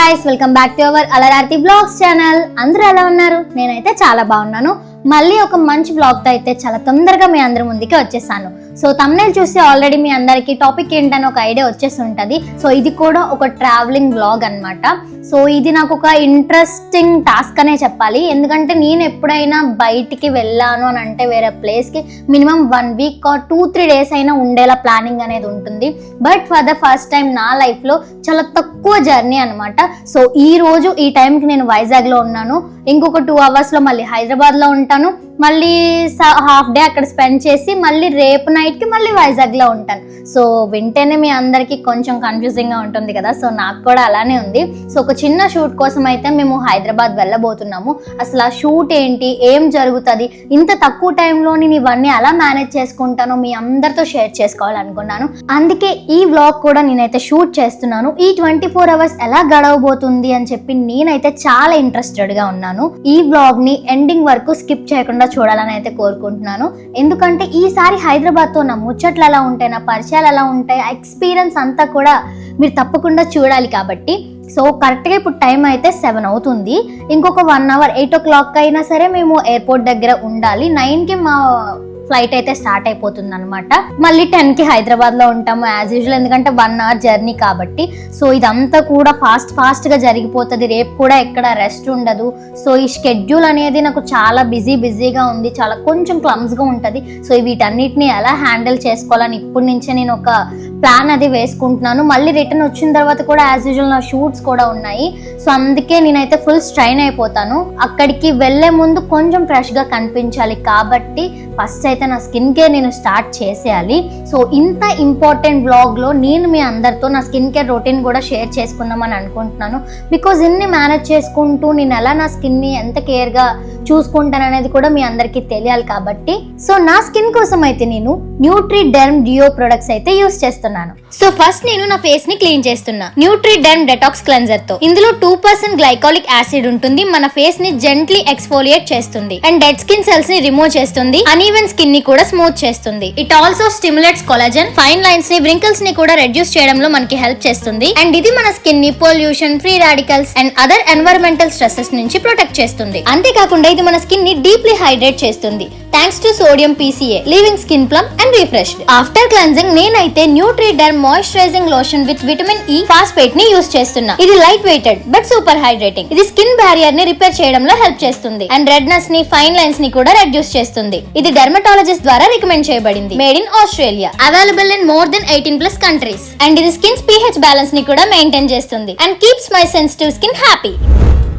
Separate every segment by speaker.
Speaker 1: guys, welcome back to our Alarati Vlogs channel. అందరూ ఎలా ఉన్నారు? నేనైతే చాలా బాగున్నాను. మళ్ళీ ఒక మంచి బ్లాగ్ తో అయితే చాలా తొందరగా మీ అందరి ముందుకి వచ్చేసాను. సో thumbnail చూసి ఆల్రెడీ మీ అందరికి టాపిక్ ఏంటని ఒక ఐడియా వచ్చేసి ఉంటది. సో ఇది కూడా ఒక ట్రావెలింగ్ బ్లాగ్ అన్నమాట. సో ఇది నాకు ఒక ఇంట్రెస్టింగ్ టాస్క్ అనే చెప్పాలి. ఎందుకంటే నేను ఎప్పుడైనా బయటికి వెళ్ళాను అని అంటే వేరే ప్లేస్ కి మినిమం 1 వీక్ ఆర్ 2-3 డేస్ అయినా ఉండేలా ప్లానింగ్ అనేది ఉంటుంది. But for the first time నా లైఫ్ లో చాలా తక్కువ జర్నీ అనమాట. సో ఈ రోజు ఈ టైంకి నేను వైజాగ్ లో ఉన్నాను. ఇంకొక 2 hours లో మళ్ళీ హైదరాబాద్ లో ఉంటాను. మళ్ళీ హాఫ్ డే అక్కడ స్పెండ్ చేసి మళ్ళీ రేపు నైట్ కి మళ్ళీ వైజాగ్ లో ఉంటాను. సో వింటేనే మీ అందరికి కొంచెం కన్ఫ్యూజింగ్ గా ఉంటుంది కదా. సో నాకు కూడా అలానే ఉంది. సో ఒక చిన్న షూట్ కోసం అయితే మేము హైదరాబాద్ వెళ్ళబోతున్నాము. అసలు ఆ షూట్ ఏంటి, ఏం జరుగుతుంది, ఇంత తక్కువ టైంలో నేను ఇవన్నీ ఎలా మేనేజ్ చేసుకుంటానో మీ అందరితో షేర్ చేసుకోవాలనుకున్నాను. అందుకే ఈ వ్లాగ్ కూడా నేనైతే షూట్ చేస్తున్నాను. ఈ 24 hours ఎలా గడవబోతుంది అని చెప్పి నేనైతే చాలా ఇంట్రెస్టెడ్ గా ఉన్నాను. ఈ వ్లాగ్ ని ఎండింగ్ వరకు స్కిప్ చేయకుండా చూడాలని అయితే కోరుకుంటున్నాను. ఎందుకంటే ఈసారి హైదరాబాద్ తో నా ముచ్చట్లు ఎలా ఉంటాయి, నా పరిచయాలు ఎలా ఉంటాయి, ఆ ఎక్స్పీరియన్స్ అంతా కూడా మీరు తప్పకుండా చూడాలి. కాబట్టి సో కరెక్ట్గా ఇప్పుడు టైం అయితే 7 అవుతుంది. ఇంకొక 1 hour 8 o'clock అయినా సరే మేము ఎయిర్పోర్ట్ దగ్గర ఉండాలి. 9కి మా ఫ్లైట్ అయితే స్టార్ట్ అయిపోతుంది అనమాట. మళ్ళీ 10కి హైదరాబాద్ లో ఉంటాము యాజ్ యూజువల్. ఎందుకంటే 1 hour జర్నీ కాబట్టి. సో ఇదంతా కూడా ఫాస్ట్ గా జరిగిపోతుంది. రేపు కూడా ఎక్కడ రెస్ట్ ఉండదు. సో ఈ షెడ్యూల్ అనేది నాకు చాలా బిజీగా ఉంది. చాలా కొంచెం క్లమ్స్ గా ఉంటది. సో వీటన్నిటిని ఎలా హ్యాండిల్ చేసుకోవాలని ఇప్పటి నుంచే నేను ఒక ప్లాన్ అది వేసుకుంటున్నాను. మళ్ళీ రిటర్న్ వచ్చిన తర్వాత కూడా యాజ్ యూజువల్ నా షూట్స్ కూడా ఉన్నాయి. సో అందుకే నేనైతే ఫుల్ స్ట్రైన్ అయిపోతాను. అక్కడికి వెళ్లే ముందు కొంచెం ఫ్రెష్ గా కనిపించాలి కాబట్టి ఫస్ట్ అయితే నా స్కిన్ కేర్ నేను స్టార్ట్ చేసేయాలి. సో ఇంత ఇంపార్టెంట్ బ్లాగ్ లో నేను మీ అందరితో నా స్కిన్ కేర్ రొటీన్ కూడా షేర్ చేసుకుందామని అనుకుంటున్నాను. బికాజ్ ఇన్ని మేనేజ్ చేసుకుంటూ నేను ఎలా నా స్కిన్ ని ఎంత కేర్ గా చూసుకుంటాను అనేది కూడా మీ అందరికి తెలియాలి కాబట్టి. సో నా స్కిన్ కోసం అయితే నేను న్యూట్రిడెర్మ్ డియో ప్రొడక్ట్స్ అయితే యూస్ చేస్తున్నాను. సో ఫస్ట్ నేను నా ఫేస్ ని క్లీన్ చేస్తున్నా న్యూట్రిడెర్మ్ డెటాక్స్ క్లెన్జర్ తో. ఇందులో 2% గ్లైకాలిక్ యాసిడ్ ఉంటుంది. మన ఫేస్ ని జెంట్లీ ఎక్స్ఫోలియేట్ చేస్తుంది అండ్ డెడ్ స్కిన్ సెల్స్ ని రిమూవ్ చేస్తుంది. అన్ఈవెన్ స్కిన్ ని కూడా స్మూత్ చేస్తుంది. It also stimulates collagen, fine lines ని, వ్రింకిల్స్ ని కూడా రెడ్యూస్ చేయడంలో మనకి హెల్ప్ చేస్తుంది. అండ్ ఇది మన స్కిన్ ని pollution, free radicals and other environmental stresses నుంచి ప్రొటెక్ట్ చేస్తుంది. అంతేకాకుండా ఇది మన స్కిన్ ని డీప్లీ హైడ్రేట్ చేస్తుంది thanks to sodium PCA, leaving skin plump and refreshed. After cleansing నేనైతే Nutriderm moisturising lotion with vitamin E phosphate ని యూస్ చేస్తున్నా. ఇది light weighted but super hydrating. ఇది స్కిన్ బ్యారియర్ ని రిపేర్ చేయడంలో హెల్ప్ చేస్తుంది అండ్ రెడ్నెస్ ని, ఫైన్ లైన్స్ ని కూడా రెడ్యూస్ చేస్తుంది. ఇది డెర్మటాలజిస్ట్ ద్వారా రికమెండ్ చేయబడింది. Made in Australia, available in more than 18+ countries. And ఇది స్కిన్ pH బ్యాలెన్స్ ని కూడా మెయింటైన్ చేస్తుంది and keeps my sensitive skin happy.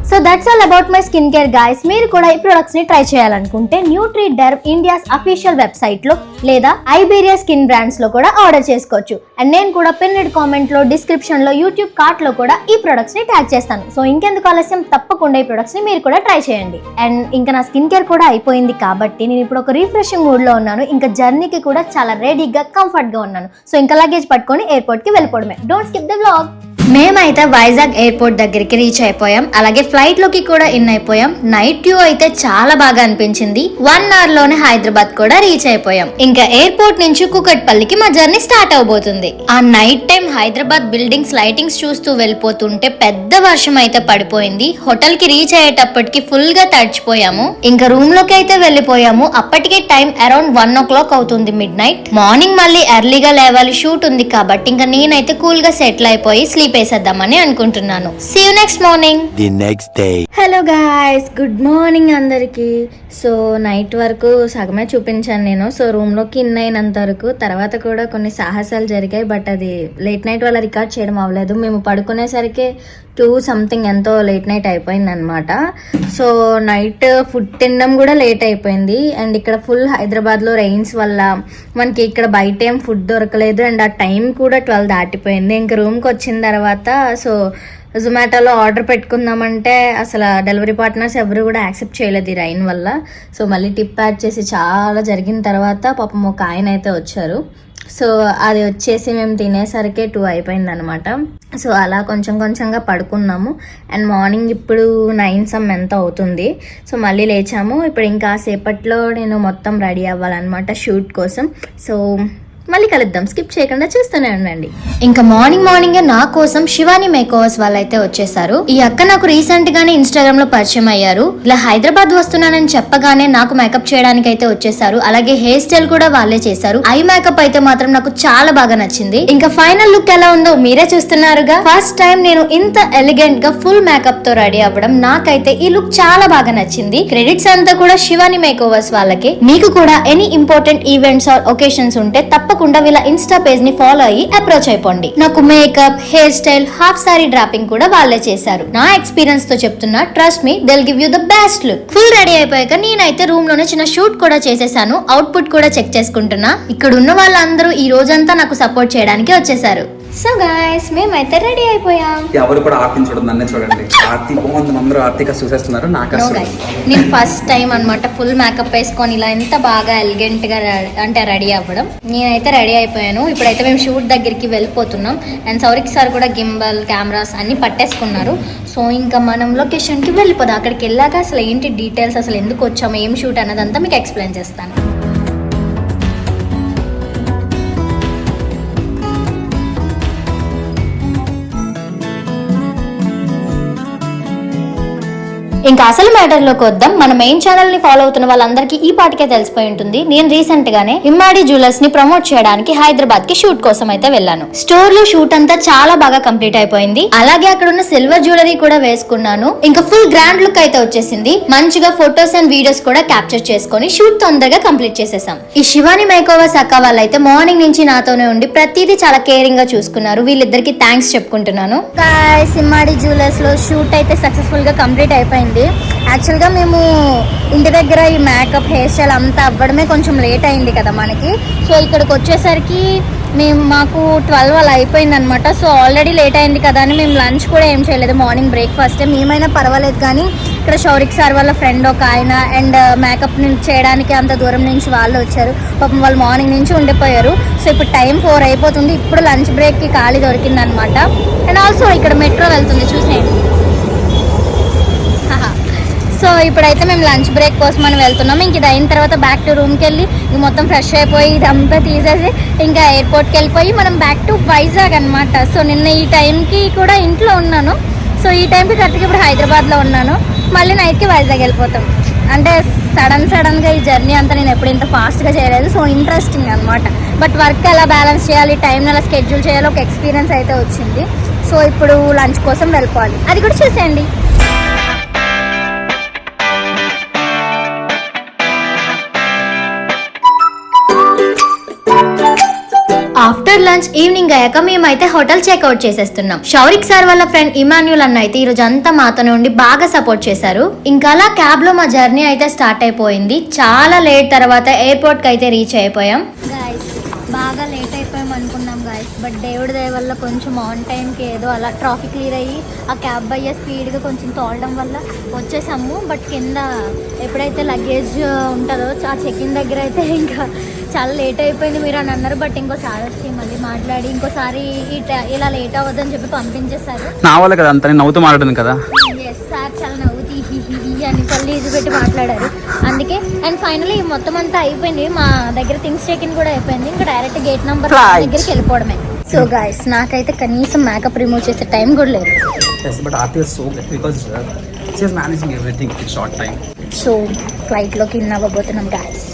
Speaker 1: So that's all about my skin care guys. మీరు కూడా ఈ ప్రొడక్ట్స్ ని ట్రై చేయాలనుకుంటే న్యూట్రిడెర్మ్ ఇండియాస్ అఫీషియల్ వెబ్సైట్ లో లేదా ఐబీరియా స్కిన్ బ్రాండ్స్ లో కూడా ఆర్డర్ చేసుకోవచ్చు. అండ్ నేను కూడా పిన్నెడ్ కామెంట్ లో, డిస్క్రిప్షన్ లో, యూట్యూబ్ కార్ట్ లో కూడా ఈ ప్రొడక్ట్స్ ని ట్యాగ్ చేస్తాను. సో ఇంకెందుకు ఆలస్యం, తప్పకుండా ఈ ప్రొడక్ట్స్ ని మీరు కూడా ట్రై చేయండి. అండ్ ఇంకా నా స్కిన్ కేర్ కూడా అయిపోయింది కాబట్టి నేను ఇప్పుడు ఒక రిఫ్రెషింగ్ మూడ్ లో ఉన్నాను. ఇంకా జర్నీకి కూడా చాలా రెడీగా, కంఫర్ట్ గా ఉన్నాను. సో ఇంకా లగేజ్ పట్టుకొని ఎయిర్పోర్ట్ కి వెళ్ళిపోవడమే. Don't skip the vlog. మేమైతే వైజాగ్ ఎయిర్పోర్ట్ దగ్గరికి రీచ్ అయిపోయాం. అలాగే ఫ్లైట్ లోకి కూడా ఇన్ అయిపోయాం. నైట్ వ్యూ అయితే చాలా బాగా అనిపించింది. 1 hour లోనే హైదరాబాద్ కూడా రీచ్ అయిపోయాం. ఇంకా ఎయిర్పోర్ట్ నుంచి కూకట్పల్లికి మా జర్నీ స్టార్ట్ అవబోతుంది. ఆ night time Hyderabad buildings lightings చూస్తూ వెళ్ళిపోతుంటే పెద్ద వర్షం అయితే పడిపోయింది. హోటల్ కి రీచ్ అయ్యేటప్పటికి ఫుల్ గా తడిచిపోయాము. ఇంకా రూమ్ లోకి అయితే వెళ్ళిపోయాము. అప్పటికే టైం అరౌండ్ 1 o'clock అవుతుంది, మిడ్ నైట్. మార్నింగ్ మళ్ళీ ఎర్లీగా లేవాలి, షూట్ ఉంది కాబట్టి ఇంకా నేనైతే కూల్ గా సెటిల్ అయిపోయి స్లీప్ వేసేద్దామని అనుకుంటున్నాను. See you next morning.
Speaker 2: The next day.
Speaker 1: Hello guys, good morning అందరికి. సో నైట్ వరకు సగమే చూపించాను నేను. సో రూమ్ లోకి ఇన్ అయినంత వరకు. తర్వాత కూడా కొన్ని సాహసాలు జరిగాయి. బట్ అది లేట్ నైట్ వల్ల రికార్డ్ చేయడం అవ్వలేదు. మేము పడుకునేసరికి 2 something ఎంతో లేట్ నైట్ అయిపోయింది అనమాట. సో నైట్ ఫుడ్ తినడం కూడా లేట్ అయిపోయింది. అండ్ ఇక్కడ ఫుల్ హైదరాబాద్ లో రెయిన్స్ వల్ల మనకి ఇక్కడ బయట ఏం ఫుడ్ దొరకలేదు. అండ్ ఆ టైం కూడా 12 దాటిపోయింది. ఇంకా రూమ్కి వచ్చిన తర్వాత సో జొమాటోలో ఆర్డర్ పెట్టుకుందామంటే అసలు డెలివరీ పార్ట్నర్స్ ఎవరు కూడా యాక్సెప్ట్ చేయలేదు ఈ రైన్ వల్ల. సో మళ్ళీ టిప్ యాడ్ చేసి చాలా జరిగిన తర్వాత పాపం ఒక ఆయన అయితే వచ్చారు. సో అది వచ్చేసి మేము తినేసరికి 2 అయిపోయింది అనమాట. సో అలా కొంచెంగా పడుకున్నాము. అండ్ మార్నింగ్ ఇప్పుడు 9 some ఎంత అవుతుంది. సో మళ్ళీ లేచాము. ఇప్పుడు ఇంకా సేపట్లో నేను మొత్తం రెడీ అవ్వాలన్నమాట షూట్ కోసం. సో మళ్ళీ కలుద్దాం, స్కిప్ చేయకుండా చూస్తూనే ఉండండి. ఇంకా మార్నింగ్ నా కోసం శివాని మేకోవర్స్ వాళ్ళైతే వచ్చేసారు. ఈ అక్క నాకు రీసెంట్ గానే ఇన్స్టాగ్రామ్ లో పరిచయం అయ్యారు. ఇలా హైదరాబాద్ వస్తున్నానని చెప్పగానే నాకు మేకప్ చేయడానికి అయితే వచ్చేసారు. అలాగే హెయిర్ స్టైల్ కూడా వాళ్ళే చేశారు. ఐ మేకప్ అయితే మాత్రం నాకు చాలా బాగా నచ్చింది. ఇంకా ఫైనల్ లుక్ ఎలా ఉందో మీరే చూస్తున్నారుగా. ఫస్ట్ టైం నేను ఇంత ఎలిగెంట్ గా ఫుల్ మేకప్ తో రెడీ అవ్వడం, నాకైతే ఈ లుక్ చాలా బాగా నచ్చింది. క్రెడిట్స్ అంతా కూడా శివాని మేకోవర్స్ వాళ్ళకి. మీకు కూడా any important events or occasions ఉంటే తప్పకుండా వీళ్ళ ఇన్స్టా పేజ్ ని ఫాలో అయ్యి అప్రోచ్ అయిపోండి. నాకు makeup, hair style, half sari draping కూడా వాళ్ళే చేశారు. నా ఎక్స్పీరియన్స్ తో చెప్తున్నా, trust me, they will give you the best look. Full ready అయిపోయాక నేనైతే రూమ్ లోనే చిన్న షూట్ కూడా చేసేసాను. అవుట్పుట్ కూడా చెక్ చేసుకుంటున్నా. ఇక్కడ ఉన్న వాళ్ళందరూ ఈ రోజంతా నాకు సపోర్ట్ చేయడానికి వచ్చేసారు. సో గైస్, మేమైతే రెడీ అయిపోయాం.
Speaker 2: ఎవరు కూడా ఆర్తిని చూడదు, నన్నే చూడండి. ఆర్తి బాగుంది, అందరూ ఆర్తిగా చూసేస్తున్నారు. నాకు
Speaker 1: నేను ఫస్ట్ టైం అన్నమాట ఫుల్ మేకప్ వేసుకొని ఇలా ఎంత బాగా ఎలిగెంట్ గా అంటే రెడీ అవ్వడం. నేనైతే రెడీ అయిపోయాను. ఇప్పుడైతే మేము షూట్ దగ్గరికి వెళ్ళిపోతున్నాం. అండ్ సౌరిక్ సార్ కూడా గింబల్, కెమెరాస్ అన్ని పట్టేసుకున్నారు. సో ఇంకా మనం లొకేషన్ కి వెళ్ళిపోదాం. అక్కడికి వెళ్ళాక అసలు ఏంటి డీటెయిల్స్, అసలు ఎందుకు వచ్చాము, ఏం షూట్ అన్నదంతా మీకు ఎక్స్ప్లెయిన్ చేస్తాను. ఇంకా అసలు మ్యాటర్ లోకి వద్దాం. మన మెయిన్ ఛానల్ ని ఫాలో అవుతున్న వాళ్ళందరికీ ఈ పాటికే తెలిసిపోయి ఉంటుంది. నేను రీసెంట్ గానే ఇమ్మాడి జ్యువెలర్స్ ని ప్రమోట్ చేయడానికి హైదరాబాద్ కి షూట్ కోసం అయితే వెళ్ళాను. స్టోర్ లో షూట్ అంతా చాలా బాగా కంప్లీట్ అయిపోయింది. అలాగే అక్కడ ఉన్న సిల్వర్ జ్యువెలరీ కూడా వేసుకున్నాను. ఇంకా ఫుల్ గ్రాండ్ లుక్ అయితే వచ్చేసింది. మంచిగా ఫొటోస్ అండ్ వీడియోస్ కూడా క్యాప్చర్ చేసుకొని షూట్ తొందరగా కంప్లీట్ చేసేసాం. ఈ శివాని మేకోవర్స్ అక్క వాళ్ళైతే మార్నింగ్ నుంచి నాతోనే ఉండి ప్రతిదీ చాలా కేరింగ్ గా చూసుకున్నారు. వీళ్ళిద్దరికి థ్యాంక్స్ చెప్పుకుంటున్నాను. ఇమ్మాడి జ్యువెలర్స్ లో షూట్ అయితే సక్సెస్ఫుల్ గా కంప్లీట్ అయిపోయింది. యాక్చువల్గా మేము ఇంటి దగ్గర ఈ మేకప్, హెయిర్ స్టైల్ అంతా అవ్వడమే కొంచెం లేట్ అయింది కదా మనకి. సో ఇక్కడికి వచ్చేసరికి మాకు 12 అలా అయిపోయింది అనమాట. సో ఆల్రెడీ లేట్ అయింది కదా అని మేము లంచ్ కూడా ఏం చేయలేదు. మార్నింగ్ బ్రేక్ఫాస్ట్ మేమైనా పర్వాలేదు, కానీ ఇక్కడ షౌరిక్ సార్ వాళ్ళ ఫ్రెండ్ ఒక ఆయన అండ్ మేకప్ చేయడానికి అంత దూరం నుంచి వాళ్ళు వచ్చారు. పాపం వాళ్ళు మార్నింగ్ నుంచి ఉండిపోయారు. సో ఇప్పుడు టైం 4 అయిపోతుంది. ఇప్పుడు లంచ్ బ్రేక్కి ఖాళీ దొరికింది అనమాట. అండ్ ఆల్సో ఇక్కడ మెట్రో వెళ్తుంది, చూసేయండి. సో ఇప్పుడైతే మేము లంచ్ బ్రేక్ కోసం మనం వెళ్తున్నాం. ఇంక ఇది అయిన తర్వాత బ్యాక్ టు రూమ్కి వెళ్ళి మొత్తం ఫ్రెష్ అయిపోయి ఇదంతా తీసేసి ఇంకా ఎయిర్పోర్ట్కి వెళ్ళిపోయి మనం బ్యాక్ టు వైజాగ్ అనమాట. సో నిన్న ఈ టైంకి కూడా ఇంట్లో ఉన్నాను. సో ఈ టైంకి కరెక్ట్గా ఇప్పుడు హైదరాబాద్లో ఉన్నాను. మళ్ళీ నైట్కి వైజాగ్ వెళ్ళిపోతాం. అంటే సడన్గా ఈ జర్నీ అంతా నేను ఎప్పుడు ఇంత ఫాస్ట్గా చేయలేదు. సో ఇంట్రెస్టింగ్ అనమాట. బట్ వర్క్ ఎలా బ్యాలెన్స్ చేయాలి, టైంని ఎలా స్కెడ్యూల్ చేయాలి, ఒక ఎక్స్పీరియన్స్ అయితే వచ్చింది. సో ఇప్పుడు లంచ్ కోసం వెళ్ళిపోవాలి, అది కూడా చూసేయండి. ఆఫ్టర్ లంచ్ ఈవినింగ్ అయ్యాక మేమైతే హోటల్ చెక్అవుట్ చేసేస్తున్నాం. షౌరిక్ సార్ వాళ్ళ ఫ్రెండ్ ఇమాన్యుల్ అన్న అయితే ఈ రోజు అంతా మాతోనే ఉండి బాగా సపోర్ట్ చేశారు. ఇంకా అలా క్యాబ్ లో మా జర్నీ అయితే స్టార్ట్ అయిపోయింది. చాలా లేట్ తర్వాత ఎయిర్పోర్ట్ కి అయితే రీచ్ అయిపోయాం. బాగా లేట్ అయిపోయాం అనుకున్నాం గాయస్, బట్ దేవుడి దయ వల్ల కొంచెం ఆన్ టైంకి ఏదో అలా ట్రాఫిక్ క్లియర్ అయ్యి ఆ క్యాబ్ అయ్యే స్పీడ్గా కొంచెం తోలడం వల్ల వచ్చేసాము. బట్ కింద ఎప్పుడైతే లగేజ్ ఉంటుందో ఆ చెక్-ఇన్ దగ్గర అయితే ఇంకా చాలా లేట్ అయిపోయింది మీరు అని అన్నారు. బట్ ఇంకోసారి వచ్చి మళ్ళీ మాట్లాడి ఇంకోసారి ఇలా లేట్ అవ్వద్దని చెప్పి పంపించేశారు.
Speaker 2: నా వల్ల కదా అంత నవ్వుతూ మాట్లాడింది కదా.
Speaker 1: ఎస్ సార్, చాలా నవ్వుతూ అని పల్లి ఈజీ పెట్టి మాట్లాడారు అందుకే. అండ్ ఫైనలీ మొత్తం అంతా అయిపోయింది. మా దగ్గర థింగ్స్ చెక్-ఇన్ కూడా అయిపోయింది. ఇంకా డైరెక్ట్ గేట్ నెంబర్ దగ్గరికి వెళ్ళిపోవడమే. సో గైస్, నాకైతే కనీసం మేకప్ రిమూవ్ చేసే టైం కూడా లేదు. సో ఫ్లైట్లోకి ఇన్ అవ్వబోతున్నాం గైస్.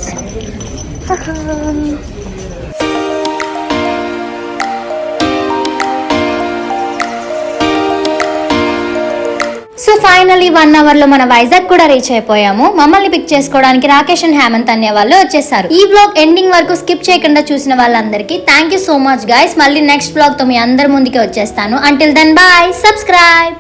Speaker 1: సో ఫైనలీ 1 అవర్ లో మన వైజాగ్ కూడా రీచ్ అయిపోయాము. మమ్మల్ని పిక్ చేసుకోవడానికి రాకేష్ అండ్ హేమంత్ అనే వాళ్ళు వచ్చేసారు. ఈ బ్లాగ్ ఎండింగ్ వరకు స్కిప్ చేయకుండా చూసిన వాళ్ళందరికీ thank you so much guys. మళ్ళీ నెక్స్ట్ బ్లాగ్ తో మీ అందరి ముందుకి వచ్చేస్తాను. Until then bye, subscribe.